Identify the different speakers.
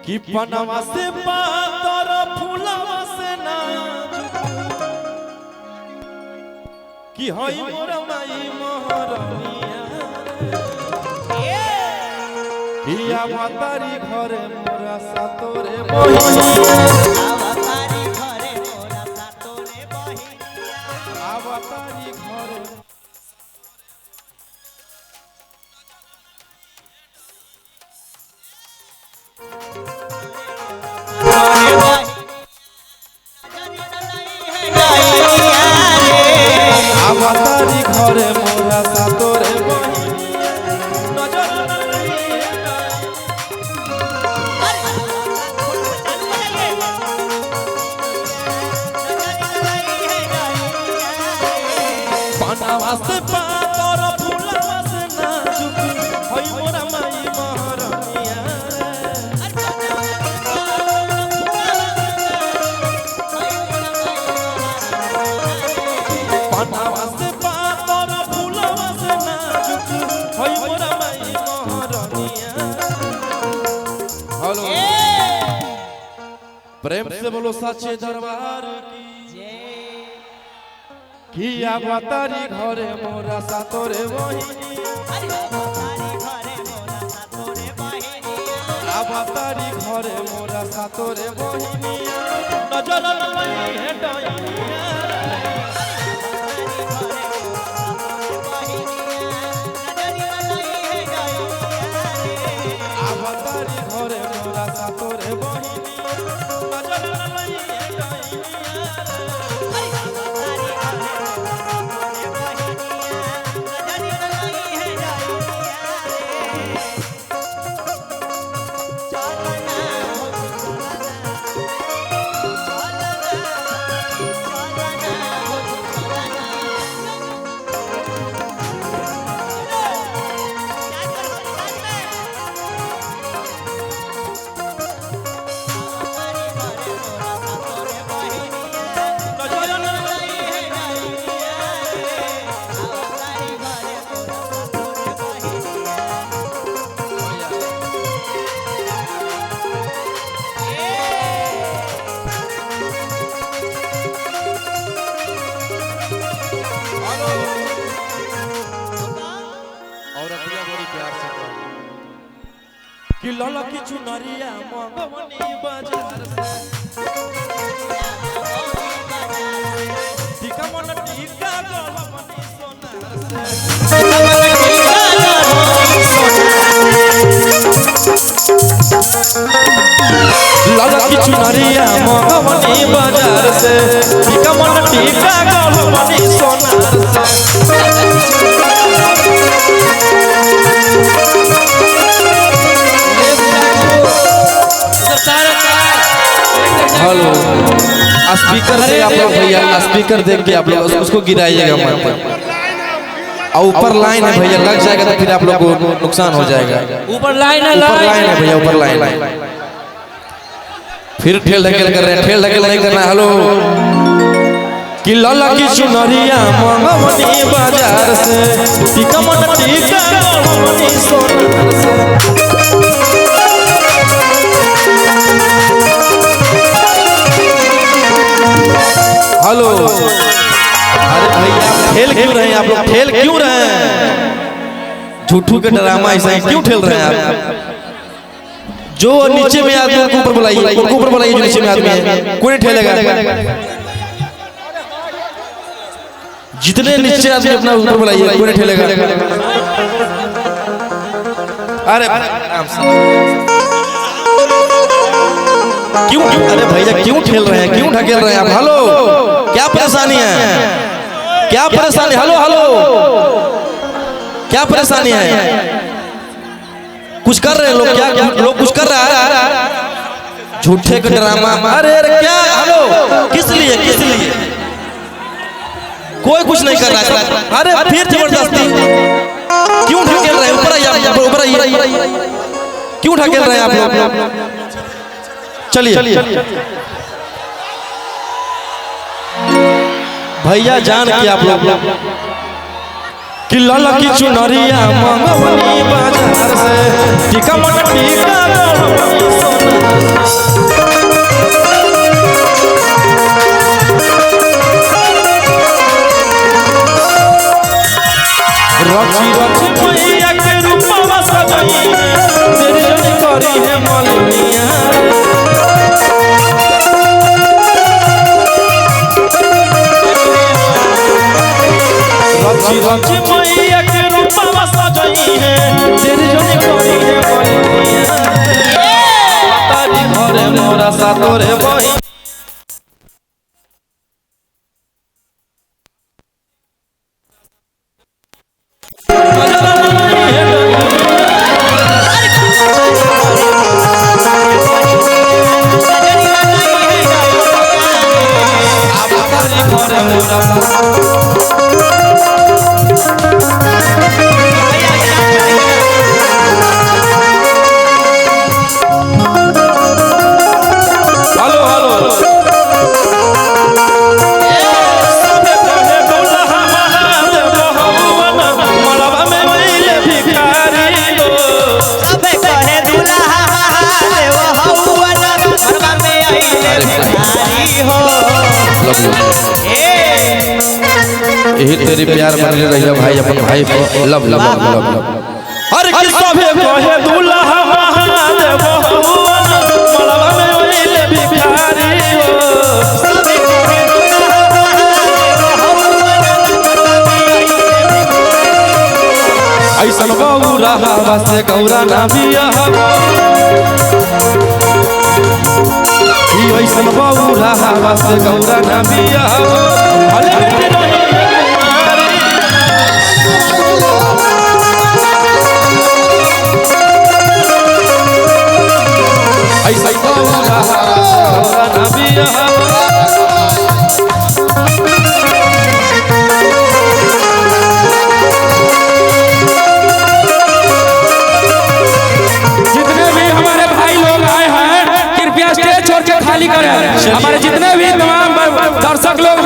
Speaker 1: कि पनवा से पातर फूलवा से ना कि हई मोर माई मोहरनिया हिया मातारी घरे मोरा सातोरे बहिनिया
Speaker 2: आवतारी घरे मोरा सातोरे बहिनिया
Speaker 1: आवतारी घरे आवतारी घरे मोरा सातोरे बहिनिया नजर पनवा से पातर फूलवा से नाजुक हई मोरा माई मोहरनिया पनवा से पातर फूलवा से नाजुक हई मोरा माई मोहरनिया। हेलो प्रेम से बोलो सच्चे दरबार की आवतारी घरे मोरा सातोरे बहिनिया आवतारी घरे मोरा सातोरे बहिनिया नजर लई है डइनिया आवतारी घरे मोरा सातोरे बहिनिया नजर लई है डइनिया कि लल की चुनरिया मंगवनी बाजार से टीका मन टीका गलवनी सोनार से लल की चुनरिया मंगवनी बाजार से टीका मन टीका गलवनी सोनार से हेलो स्पीकर से आप लोग भैया स्पीकर देख के आप लोग उसको गिराइएगा मत और ऊपर लाइन है भैया लग जाएगा तो फिर आप लोग को नुकसान हो जाएगा
Speaker 3: ऊपर लाइन है
Speaker 1: भैया ऊपर लाइन फिर ठेल ढकेल कर रहे हैं ठेल ढकेल नहीं करना है। हेलो कि लला की चुनरिया मंगवनी बाजार से टीका मन टीका गलवनी सोनार से हेलो अरे भैया खेल क्यों रहे हैं आप लोग खेल क्यों रहे हैं झूठू के ड्रामा ऐसा क्यों खेल रहे हैं आप जो नीचे में आदमी उनको ऊपर बुलाइए जो नीचे में आदमी है कोई नहीं ठेलेगा जितने नीचे आदमी अपना ऊपर बुलाइए कोई नहीं ठेलेगा अरे क्यों अरे भैया क्यों ठेल रहे हैं क्यों ढकेल रहे हैं आप हेलो क्या परेशानी है क्या परेशानी हेलो हेलो क्या परेशानी है कुछ कर रहे हैं लोग क्या लोग कुछ कर रहा है झूठे का ड्रामा अरे क्या हेलो किस लिए कोई कुछ नहीं कर रहा है अरे फिर जबरदस्ती क्यों ढकेल रहे हैं ऊपर आइए क्यों ढकेल रहे हैं आप लोग चलिए भैया जान के आप लोग कि लल की चुनरिया मंगवनी बाजार से टीका मन टीका गलवनी सोनार करी है मलिनिया रची रची मैया के रूपवा सजई है तेरी जोनी करी है मलिनिया तारी घरे मोरा सातोरे बही यही तेरी प्यार बन रही भाई अपन भाई को लव लव लव लव हर की सभे कहे दुल्हा महादेव मलबा में ओइले भिखारी हो सभे कहे दुल्हा ऐसन गौरा हवा से गौरा ना बिया ऐसन गौरा हवा से गौरा ना बिया ऐसा गौरा ना बिया
Speaker 3: जितने भी हमारे भाई लोग आए हैं कृपया स्टेज छोड़ के खाली करें। हमारे जितने भी तमाम दर्शक लोग हैं